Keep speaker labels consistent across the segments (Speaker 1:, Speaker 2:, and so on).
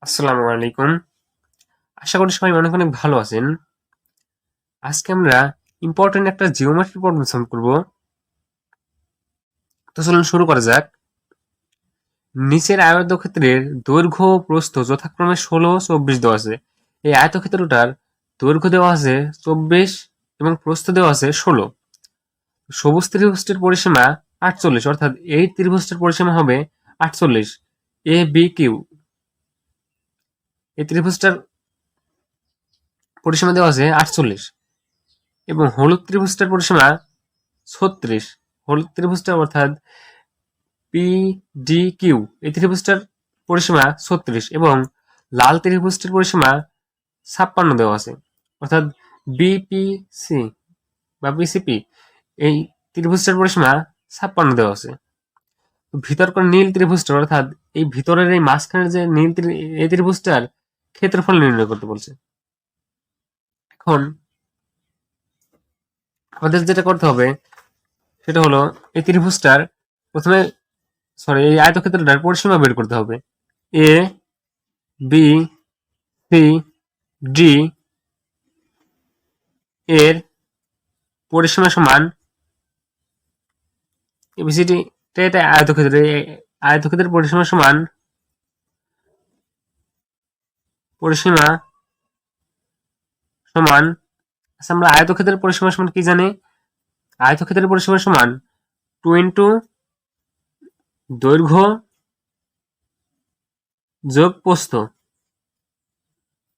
Speaker 1: আসসালামু আলাইকুম। আশা করি সবাই অনেক অনেক ভালো আছেন। আজকে আমরা ইম্পর্টেন্ট একটা জিওমেট্রি প্রবলেম সলভ করব। তো চলুন শুরু করা যাক। নিচের আয়তক্ষেত্রের দৈর্ঘ্য ও প্রস্থ যথাক্রমে 16 ও 24 দেওয়া আছে। এই আয়তক্ষেত্রটার দৈর্ঘ্য দেওয়া আছে 24 এবং প্রস্থ দেওয়া আছে 16। সবুজ ত্রিভুজটির পরিসীমা 48, অর্থাৎ এই ত্রিভুজটির পরিসীমা হবে 48। এ বি কিউ, এই ত্রিভুজটার পরিসীমা দেওয়া আছে 48 এবং হলুদ ত্রিভুজটার পরিসীমা 36। হলুদ ত্রিভুজটা অর্থাৎ পি ডি কিউ, এই ত্রিভুজটার পরিসীমা 36 এবং লাল ত্রিভুজটির পরিসীমা 56 দেওয়া আছে, অর্থাৎ বিপিসি বা বিসিপি, এই ত্রিভুজটার পরিসীমা 56 দেওয়া আছে। ভিতরকার নীল ত্রিভুজটার অর্থাৎ এই ভিতরের এই মাঝখানের যে নীল এই ত্রিভুজটার ক্ষেত্রফল নির্ণয় করতে বলছে। এখন আমাদের যেটা করতে হবে সেটা হলো এই ত্রিভুজটার প্রথমে এই আয়তক্ষেত্রটার পরিসীমা বের করতে হবে। এ বি সি ডি এর পরিসীমা সমান এবিসিডি, এটা আয়তক্ষেত্রের পরিসীমা সমান আচ্ছা, আমরা আয়তক্ষেত্রের পরিসীমা সমান কি জানি? আয়তক্ষেত্রের পরিসীমা সমান 2 ইন্টু দৈর্ঘ্য যোগ প্রস্থ,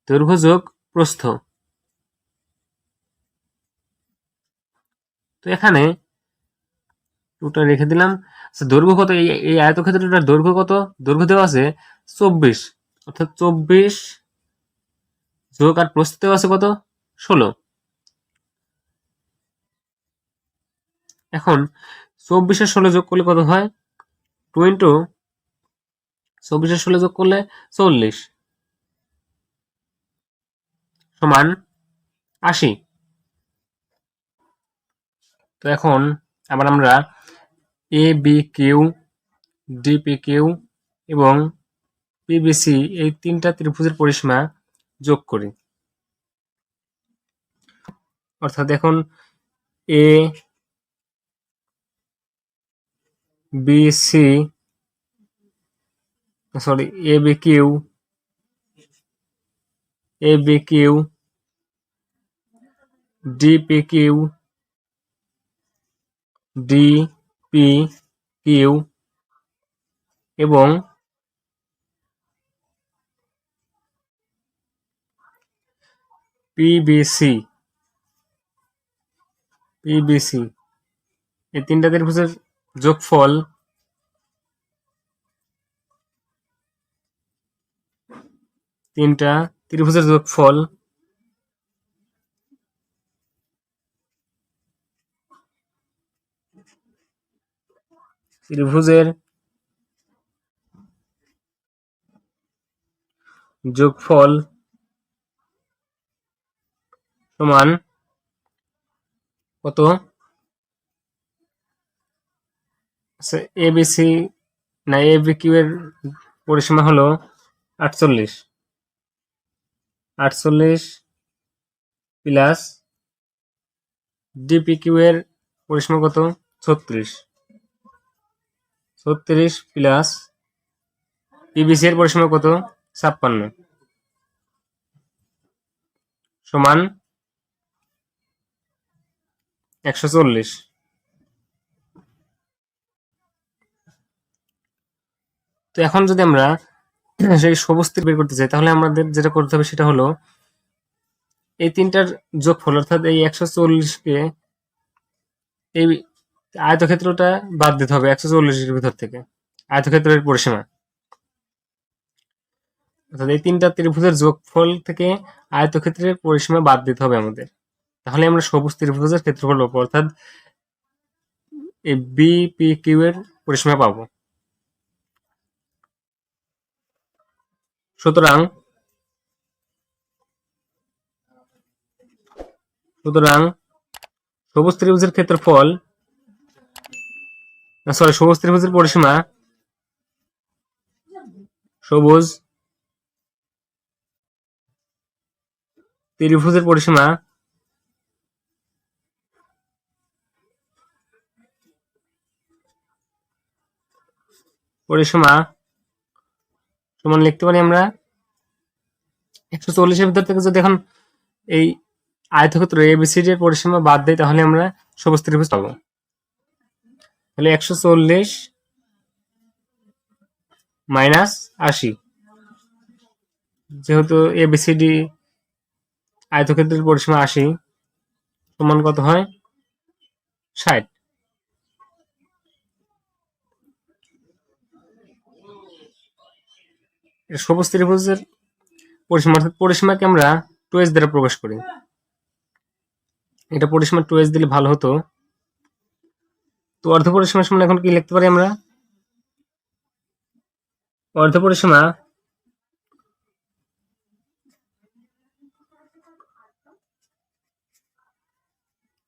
Speaker 1: দৈর্ঘ্য যোগ প্রস্থ। তো এখানে টুটা রেখে দিলাম। আচ্ছা, দৈর্ঘ্য কত? এই আয়তক্ষেত্রটার দৈর্ঘ্য কত? দৈর্ঘ্য দেওয়া আছে 24, অর্থাৎ 24 যোগ আর প্রস্থ দেওয়া আছে কত? 16। এখন 24 আর 16 যোগ করলে কত হয়? 2 ইন্টু 24 আর 16 যোগ করলে 40 সমান 80। তো এখন আবার আমরা A B Q, DP Q এবং পিবিসি এই তিনটা ত্রিভুজের পরিসীমা যোগ করি। অর্থাৎ এখন A B C sorry A B Q DP Q DP Q এবং পিবিসি এই তিনটা ত্রিভুজের যোগফল ত্রিভুজের যোগফল সমান কত? আচ্ছা, এবিসি না এবি কিউ এর পরিসীমা হলো 48 প্লাস ডিপি কিউ এর পরিসীমা কত? 36 প্লাস পিবিসি এর পরিসীমা কত? 56 সমান 140। তো এখন যদি আমরা সেই সবুজ তীর বের করতে চাই তাহলে আমাদের যেটা করতে হবে সেটা হলো এই তিনটার যোগফল, অর্থাৎ এই 140কে এই আয়তক্ষেত্রটা বাদ দিতে হবে 140 এর ভিতর থেকে, আয়তক্ষেত্রের পরিসীমা। অর্থাৎ এই তিনটা ত্রিভুজের যোগফল থেকে আয়তক্ষেত্রের পরিসীমা বাদ দিতে হবে আমাদের, তাহলে আমরা সবুজ ত্রিভুজের ক্ষেত্রফল পাবো, অর্থাৎ এই বিপি কিউ এর পরিসীমা পাবো। সুতরাং সবুজ ত্রিভুজের ক্ষেত্রফল সবুজ ত্রিভুজের পরিসীমা সবুজ ত্রিভুজের পরিসীমা সমান লিখতে পারি আমরা 140 এর ভিতর থেকে যদি এখন এই আয়তক্ষেত্র এবিসিডি এর পরিসীমা বাদ দেই তাহলে আমরা সবুজ ত্রিভুজ পাবো। তাহলে 140 মাইনাস 80, যেহেতু এবিসিডি আয়তক্ষেত্রের পরিসীমা 80 সমান কত হয় 60। সবুজ ত্রিভুজের পরিসীমা অর্থাৎ পরিসীমাকে আমরা 2h দ্বারা প্রকাশ করি। এটা পরিসীমা 2h দিলে ভালো হতো। তো অর্ধ পরিসীমার সমান এখন কি লিখতে পারি আমরা? অর্ধ পরিসীমা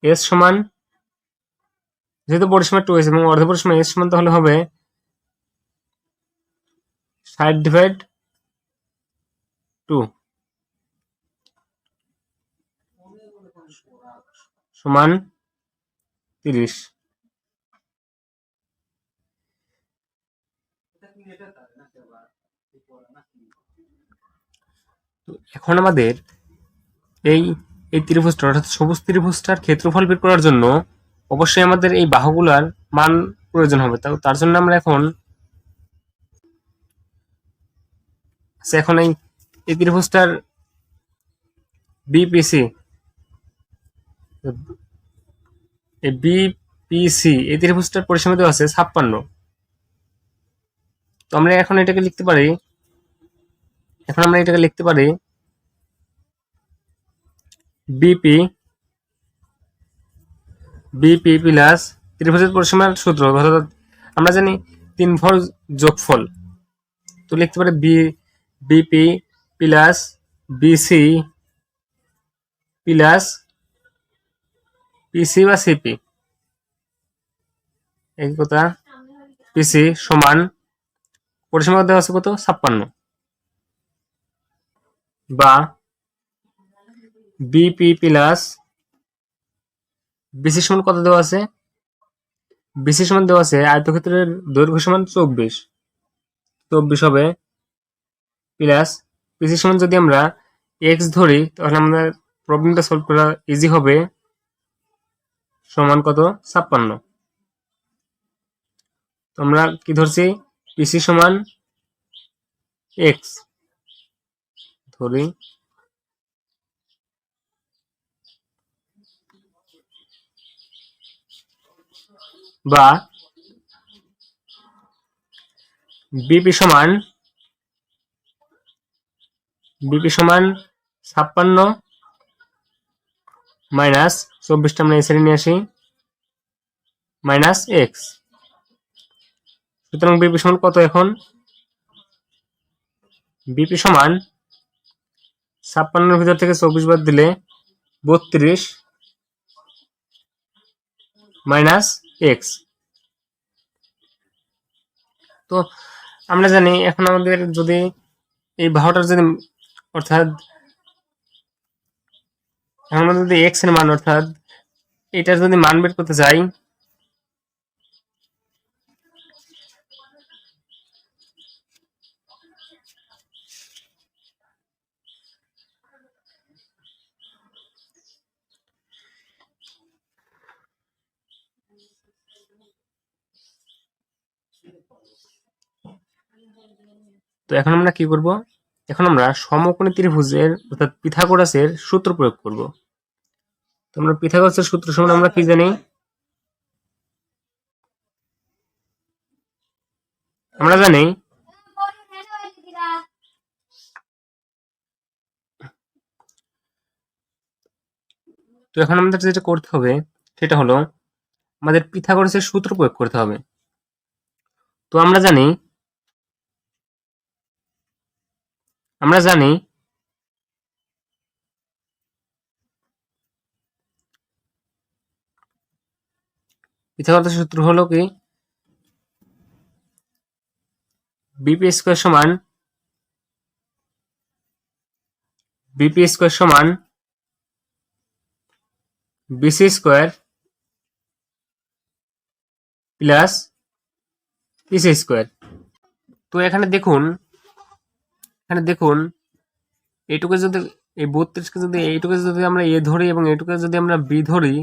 Speaker 1: s সমান, যেহেতু পরিসীমা 2h এবং অর্ধ পরিসীমা s সমান, তাহলে হবে 60/2 সমান 30। এখন আমাদের এই ত্রিভুজটা অর্থাৎ সবুজ ত্রিভুজটার ক্ষেত্রফল বের করার জন্য অবশ্যই আমাদের এই বাহুগুলার মান প্রয়োজন হবে। তার জন্য আমরা এখন এই ত্রিভুজটার বিপিসি এই ত্রিভুজটার পরিসীমা দেওয়া আছে 56। তো আমরা এখন এটাকে লিখতে পারি বিপি প্লাস ত্রিভুজের পরিসীমার সূত্র অর্থাৎ আমরা জানি 3 ভর যোগফল। তো লিখতে পারি BP plus BC plus PC বা সিপি, এই কথা পিসি সমান পরিসীমা দেওয়া আছে কত 56, বা বিপি প্লাস বিসি সমান কত দেওয়া আছে? বিসি সমান দেওয়া আছে আয়তক্ষেত্রের দৈর্ঘ্য সমান 24 হবে, প্লাস পিসি সমান যদি আমরা এক্স ধরি তাহলে আমাদের প্রবলেমটা সলভ করা ইজি হবে, সমান কত 56। তো আমরা কি ধরছি? পিসি সমান এক্স ধরি, বা বিপি সমান 56 মাইনাস 24টা আমরা এই সাইডে নিয়ে আসি মাইনাস এক্স। সুতরাং বিপি সমান কত? এখন বিপি সমান 56 ভিতর থেকে 24 বাদ দিলে 32 মাইনাস এক্স। তো আমরা জানি এখন আমাদের যদি এই বাহুটার যদি অর্থাৎ আমরা যদি এক্স এর মান অর্থাৎ এটার যদি মান বের করতে চাই, তো এখন আমরা কি করব? এখন আমরা সমকোণী ত্রিভুজের অর্থাৎ পিথাগোরাসের সূত্র প্রয়োগ করব। তো আমরা পিথাগোরাসের সূত্র সমান আমরা কি জানি? আমরা জানি তো এখন আমাদের যেটা করতে হবে সেটা হলো আমাদের পিথাগোরাসের সূত্র প্রয়োগ করতে হবে। তো আমরা জানি পিথাগোরাসের সূত্র হলো কি বিপি স্কয়ার সমান BC square plus EC square. তো এখানে দেখুন এইটুকু যদি এই 32কে যদি এইটুকু যদি আমরা এ ধরি এবং এইটুকু যদি আমরা বি ধরি,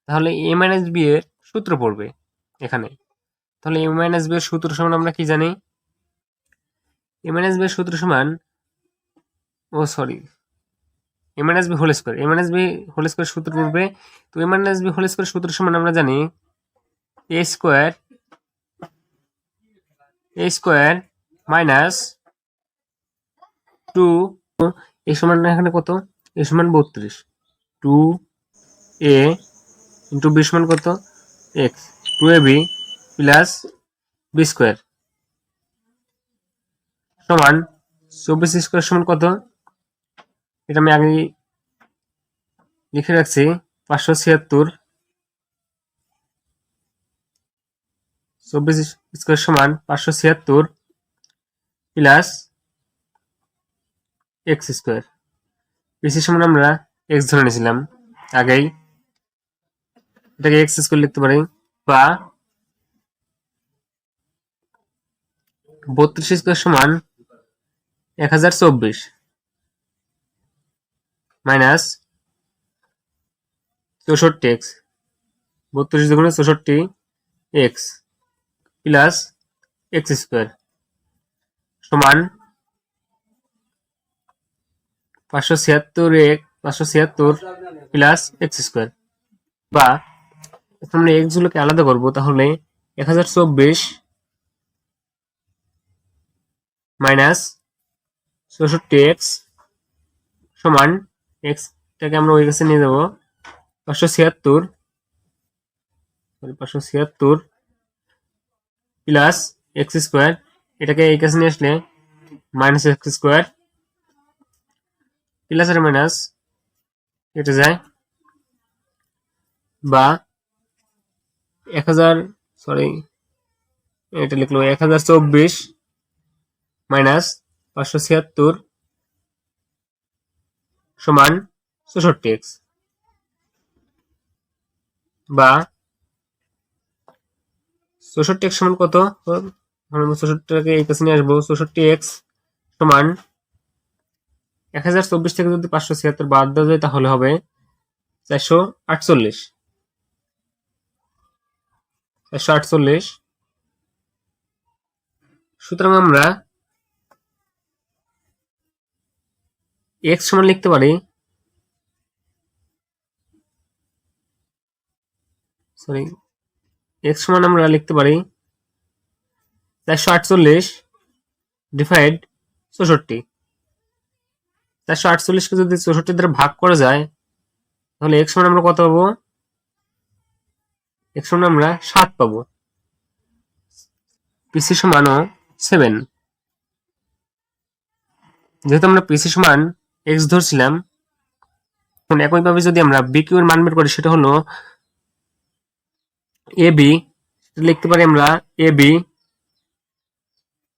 Speaker 1: তাহলে এ মাইনাস বি এর সূত্র পড়বে এখানে। তাহলে এ মাইনাস বি এর সূত্র সমান আমরা কি জানি? এ মাইনাস বি এর সূত্র সমান এ মাইনাস বি হোল স্কোয়ার। এ মাইনাস বি হোল স্কোয়ার সূত্র পড়বে। তো এ মাইনাস বি হোল স্কোয়ার সূত্র সমান আমরা জানি এ স্কোয়ার মাইনাস 2 এ সমান এখানে কত? এ সমান 32। 2a ইন্টু বি সমান কত? X. 2ab plus B square সমান 24 স্কোয়ার সমান কত? এটা আমি আগে লিখে রাখছি 576। 24 স্কোয়ার সমান 576 প্লাস এক্স স্কোয়ার। পিসি সমান আমরা এক্স ধরে নিয়েছিলাম আগেই, এটাকে এক্স স্কোয়ার লিখতে পারি, বা 32 স্কোয়ার সমান 1024 মাইনাস 64 এক্স। 32 দুগুণে 64 এক্স প্লাস এক্স স্কোয়ার সমান 576 প্লাস এক্স স্কোয়ার। বা আমরা এক্স গুলোকে আলাদা করবো, তাহলে 1024 মাইনাস 64 সমান এক্সটাকে আমরা ওই কাছে নিয়ে যাবো 576 প্লাস এক্স স্কোয়ার। এটাকে এই কাছে নিয়ে আসলে মাইনাস এক্স স্কোয়ার প্লাস আর মাইনাস কেটে যায়, বা 1024 মাইনাস 576 সমান 64 এক্স, বা 64 এক্স সমান কত? 64টাকে এই কাছে নিয়ে আসবো। 64 এক্স সমান 1024 থেকে যদি 576 বাদ দেওয়া যায় তাহলে হবে 448। সুতরাং আমরা এক্স সমান লিখতে পারি এক্স সমান আমরা লিখতে পারি 448 ডিভাইড 64। 448কে যদি 64 দ্বারা ভাগ করা যায় তাহলে এক্স সমান আমরা কত পাবো? এক্স সমান আমরা 7 পাবো। পিসি সমান 7। যেহেতু আমরা পিসি সমান এক্স ধরছিলাম, এখন একইভাবে যদি আমরা বি কিউ এর মান বের করি, সেটা হলো এ বি, লিখতে পারি আমরা A B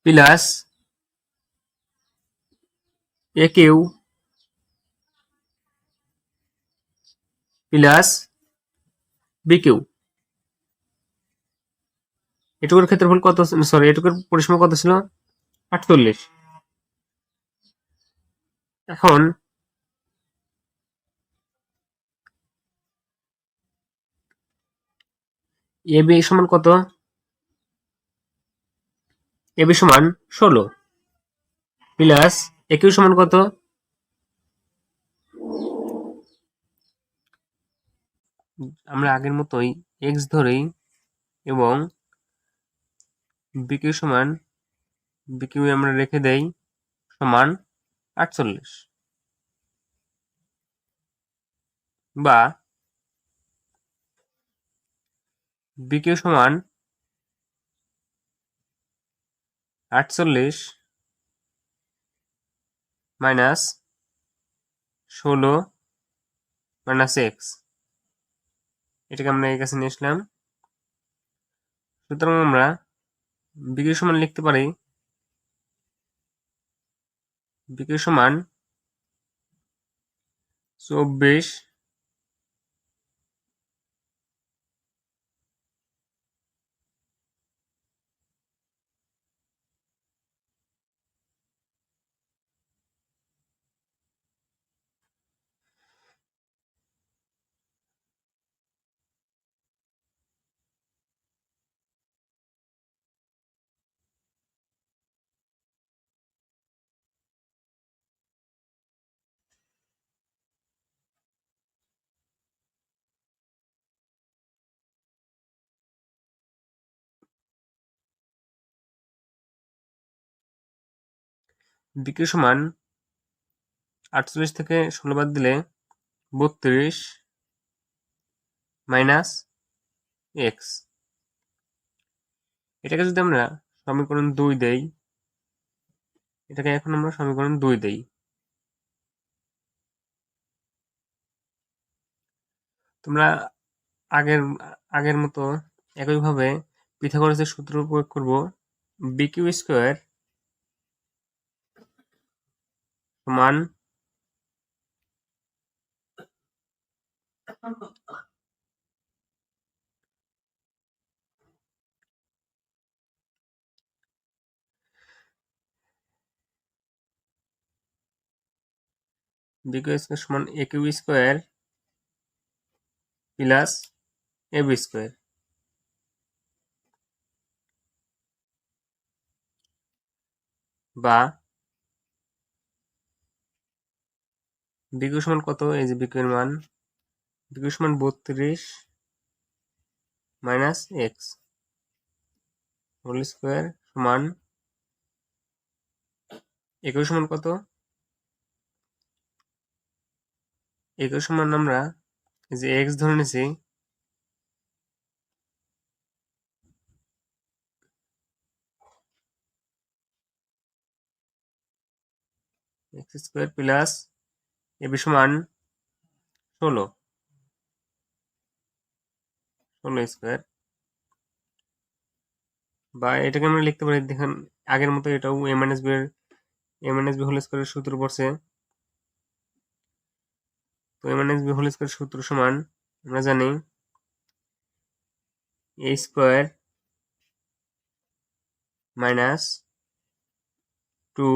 Speaker 1: plus A Q plus B Q. এটুকুর ক্ষেত্রফল কত? এটুকুর পরিসীমা কত ছিল? 48। এখন এ বি সমান কত? এ বি সমান 16 প্লাস এ কিউ সমান কত? আমরা আগের মতোই এক্স ধরেই এবং বিকিউ সমান বিকিউ আমরা রেখে দেই সমান 48, বা বিকিউ সমান 48 মাইনাস 16 মাইনাস এক্স। এটাকে আমরা এই কাছে নিয়ে আসলাম। সুতরাং আমরা বিকিউ সমান লিখতে পারি বিকিউ সমান 24 বিকিউ সমান 48 থেকে 16 বাদ দিলে 32 মাইনাস এক্স। এটাকে যদি আমরা সমীকরণ 2 দেই, এটাকে এখন আমরা সমীকরণ 2 দেই, তোমরা আগের আগের মতো একইভাবে পিথাগোরাসের সূত্র প্রয়োগ করব। বিকিউ স্কোয়ার সমান বিকিউ স্কোয়ার সমান এ Q square plus A B square, বা বিকিউ সমান কত? এই যে বিকিউ এর মান, বিকিউ সমান 32 মাইনাস এক্স হোল স্কোয়ার সমান একুশ সমান কত? একুশ সমান আমরা যে এক্স ধরে নিছি, এক্স স্কোয়ার প্লাস এবি সমান 16 স্কোয়ার, বা এটাকে আমরা লিখতে পারি, দেখেন আগের মতো এটাও এ মাইনাস বি হোল স্কোয়ারের সূত্র পড়ছে। তো এ মাইনাস বি হোল স্কোয়ারের সূত্র সমান আমরা জানি এ square minus 2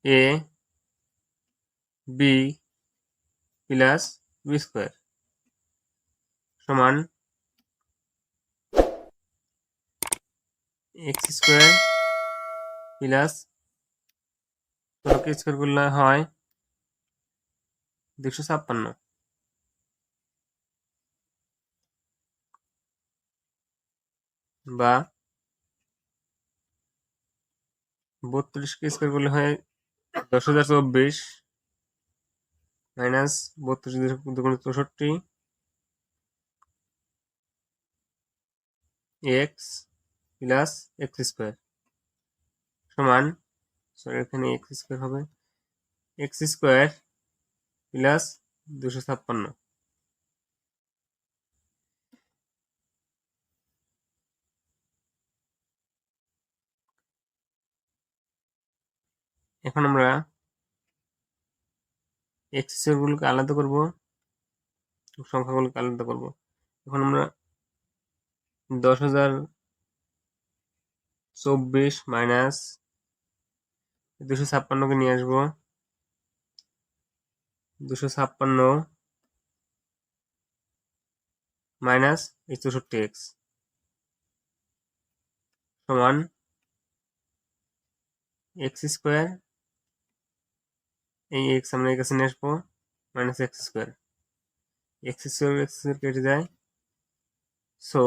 Speaker 1: A B plus B square সমান এক্স স্কোয়ার প্লাস স্কোয়ার করলে হয় 256, বা 32 কে স্কোয়ার করলে হয় 10,024 মাইনাস 32 দুগুণ 64 এক্স প্লাস এক্স স্কোয়ার সমান, সরি এখানে এক্স স্কোয়ার হবে, এক্স স্কোয়ার প্লাস 256। এখন আমরা এক্স স্কোয়ারগুলোকে আলাদা করব, সংখ্যাগুলোকে আলাদা করব। এখন আমরা 10,024 মাইনাস 256কে নিয়ে আসবো, 256 মাইনাস 64 এক্স সমান এক্স স্কোয়ার, এই এক্স আমরা এই কাছে নিয়ে আসবো, minus x square, x square কেটে যায়। সো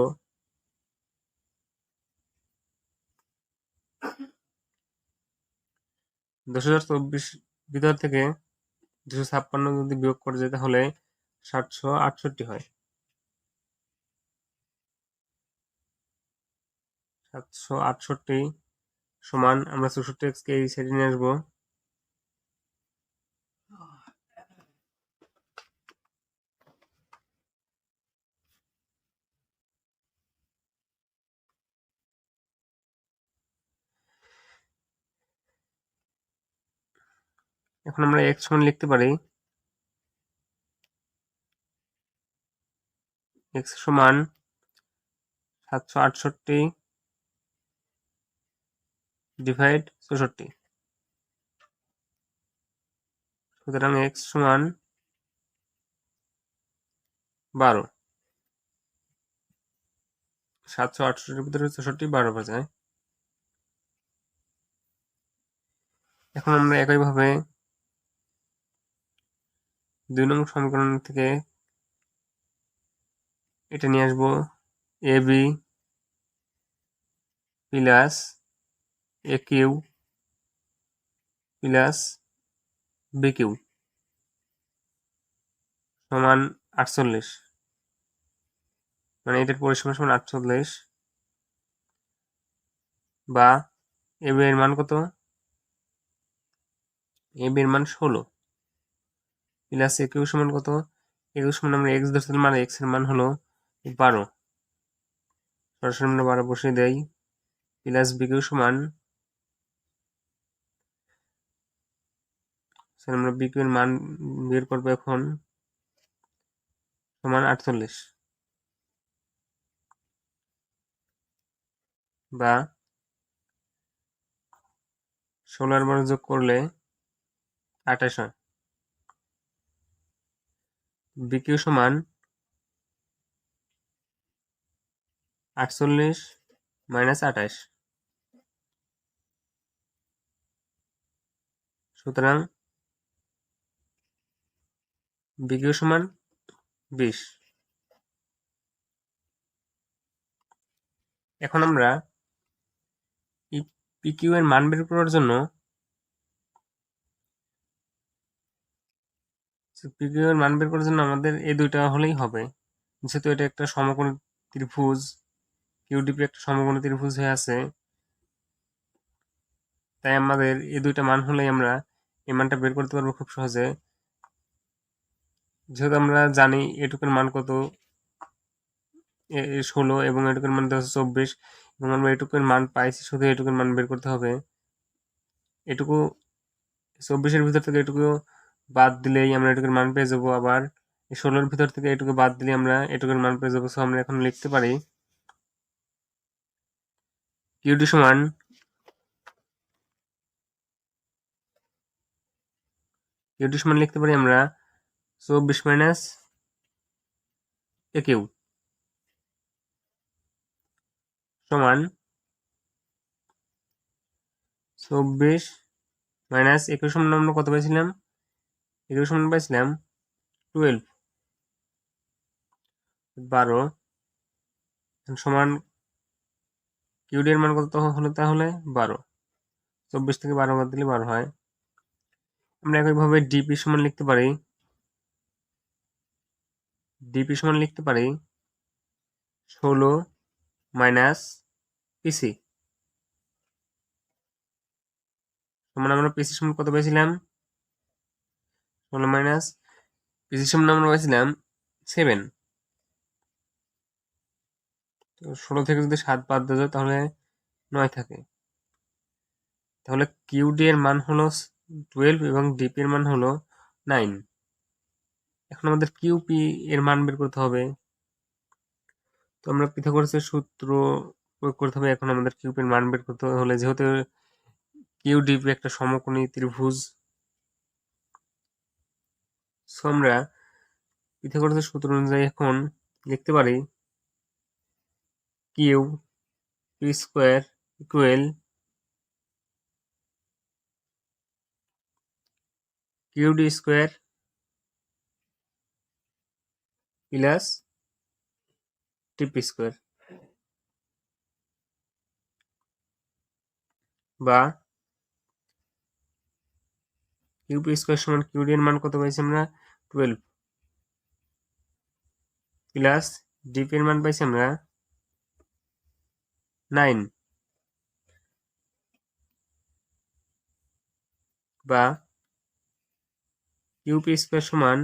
Speaker 1: 10,024 ভিতর থেকে 256 যদি বিয়োগ করে যায় তাহলে 768 হয়। 768 সমান আমরা 64 এক্স কে এই সাইডে নিয়ে আসবো, এখন আমরা এক্স সমান লিখতে পারি এক্স সমান 768 ডিভাইড 64, সুতরাং এক্স সমান 12, 768 ভিতরে 64 12 বাজায়। এখন আমরা একইভাবে 2 নং সমীকরণ থেকে এটা নিয়ে আসবো, A B plus A Q plus B Q সমান 48, মানে এটার পরিসীমা সমান 48, বা এ বি এর মান কত? এ বি এর মান 16 প্লাস এ কিউ সমান কত? এ কিউ সমান আমরা এক্স ধরছিলাম, মানে এক্স এর মান হলো 12, সরাসরি আমরা 12 বসিয়ে দেই, প্লাস বি কিউ সমান, আমরা বি কিউ এর মান বের করবো এখন, সমান 48, বা 16 আর 12 যোগ করলে 28 হয়। বি কিউ সমান 48 মাইনাস 28, সুতরাং বি কিউ সমান 20। এখন আমরা পি কিউ এর মান বের করার জন্য আমাদের এই দুইটা হলেই হবে, যেহেতু এটা একটা সমকোণী ত্রিভুজ, কিউডিপি একটা সমকোণী ত্রিভুজ হয়ে আছে, তাই আমাদের এই দুইটা মান হলেই আমরা এই মানটা বের করতে পারবো খুব সহজে। যেহেতু আমরা জানি এটুকুর মান কত, 16, এবং এটুকুর মান 24, এবং আমরা এটুকুর মান পাইছি, শুধু এটুকুর মান বের করতে হবে। এটুকু 24-এর ভিতর থেকে এটুকু বাদ দিলেই আমরা এটুকুর মান পেয়ে যাবো, আবার 16-এর ভিতর থেকে এটুকু বাদ দিলে আমরা এটুকুর মান পেয়ে যাবো। সো আমরা এখন লিখতে পারি কিউডি সমান লিখতে পারি আমরা 24 মাইনাস এ কিউ সমান 24 মাইনাস 21 সমান আমরা কত পাইছিলাম? 21 সমান পাইছিলাম 12, 12 সমান কিউডি এর মান কত হলো তাহলে? 12। 24 থেকে 12 বাদ দিলে 12 হয়। আমরা একইভাবে ডিপি সমান লিখতে পারি, 16 মাইনাস পিসি সমান, আমরা পিসি সমান কত পেয়েছিলাম? 16 মাইনাস পিসি সমান আমরা পেয়েছিলাম 7। তো 16 থেকে যদি 7 বাদ দেওয়া যায় তাহলে 9 থাকে। তাহলে কিউডি এর মান হলো 12 এবং ডিপি এর মান হলো 9। এখন আমাদের কিউপি এর মান বের করতে হবে। তো আমরা পিথাগোরাসের সূত্র প্রয়োগ করতে হবে এখন আমাদের কিউপি এর মান বের করতে হলে, যেহেতু কিউডিপি একটা সমকোণী ত্রিভুজ। সো আমরা পিথাগোরাসের সূত্র অনুযায়ী এখন লিখতে পারি Q P square equal QD square plus TP square, বা কিউপি স্কোয়ার সমান কিউডি এর মান কত পাইছি আমরা? 12 প্লাস ডিপি এর মান পাইছি আমরা 9, বা কিউপি স্কোয়ার সমান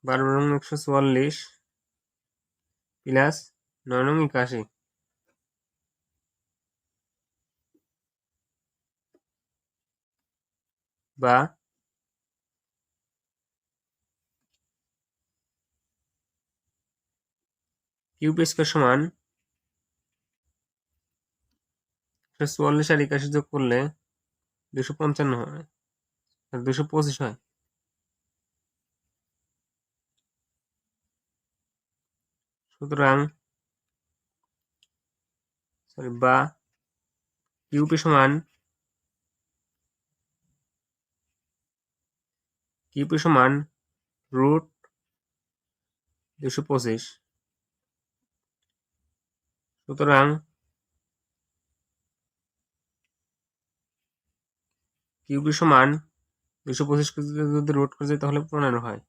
Speaker 1: 12 × 144 প্লাস 9 × 81, বা কিউপি স্কোয়ার সমান 144 আর 81 যোগ করলে 255 হয়, 225 হয়। সুতরাং বা কিউপি সমান √225। সুতরাং কিউবি সমান 225 যদি রুট করে যায় তাহলে 15 হয়।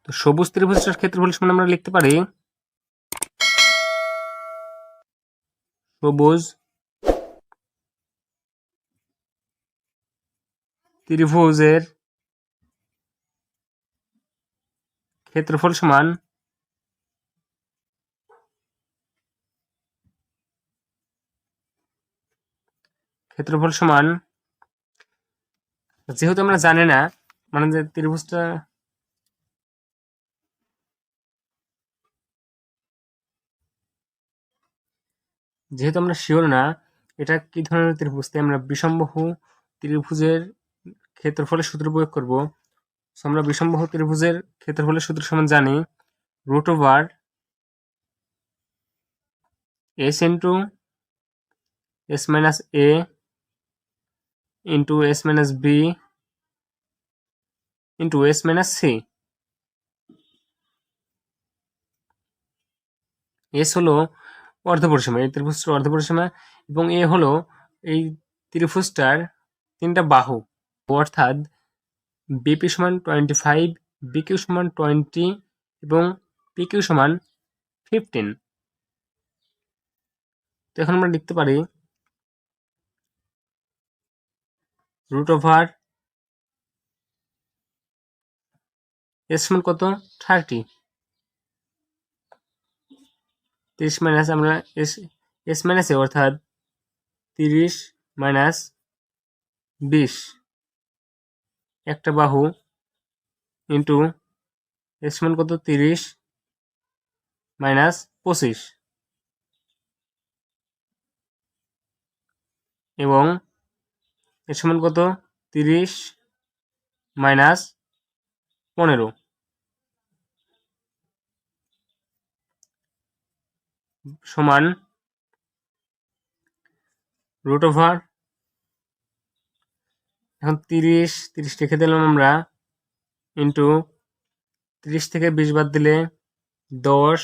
Speaker 1: তো সবুজ ত্রিভুজটার ক্ষেত্রফল সমান আমরা লিখতে পারি সবুজ ত্রিভুজের ক্ষেত্রফল সমান যেহেতু আমরা জানি না মানে যে ত্রিভুজটা যেহেতু আমরা শিওর না এটা কি ধরনের ত্রিভুজ, তাই আমরা বিষমবাহু ত্রিভুজের ক্ষেত্রফলের সূত্র প্রয়োগ করব। আমরা বিষমবাহু ত্রিভুজের ক্ষেত্রফলের সূত্র সমান জানি root over S into S minus A into S minus B into S minus C. S হলো অর্ধপরিসীমা, এই ত্রিভুজটার অর্ধপরিসীমা, এবং এ হলো এই ত্রিভুজটার 3টা বাহু, অর্থাৎ বিপি সমান 25, বিকিউ সমান 20 এবং পিকিউ সমান 15। তো এখন আমরা লিখতে পারি রুট ওভার এস সমান কত 30, 30 মাইনাস আমরা এস মাইনাস এ অর্থাৎ 30 মাইনাস 20 একটা বাহু ইন্টু এস সমান কত 30 মাইনাস 25 এবং এর সমান কত 30 মাইনাস 15 সমান রুট ওভার, এখন 30 রেখে দিলাম আমরা, ইন্টু 30 থেকে 20 বাদ দিলে 10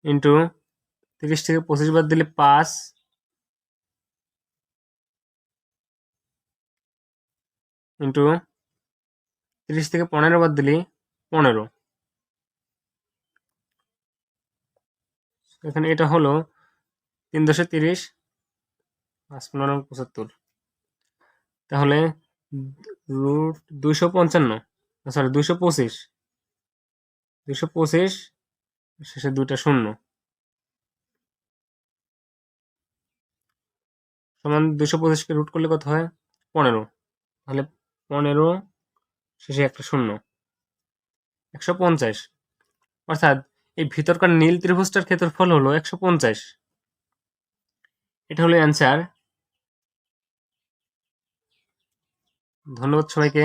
Speaker 1: ইন্টু 30 থেকে 25 বাদ দিলে 5 ইন্টু 30 থেকে 15 বাদ দিলে 15। এখানে এটা হলো 3×30 5 15 75, তাহলে রুট 255 সরি 225 শেষে 2টা শূন্য সমান 225কে রুট করলে কত হয় 15, তাহলে 15 শেষে একটা শূন্য 150, অর্থাৎ এই ভিতরকার নীল ত্রিভুজটার ক্ষেত্রফল হলো 150। এটা হলো অ্যান্সার। ধন্যবাদ সবাইকে।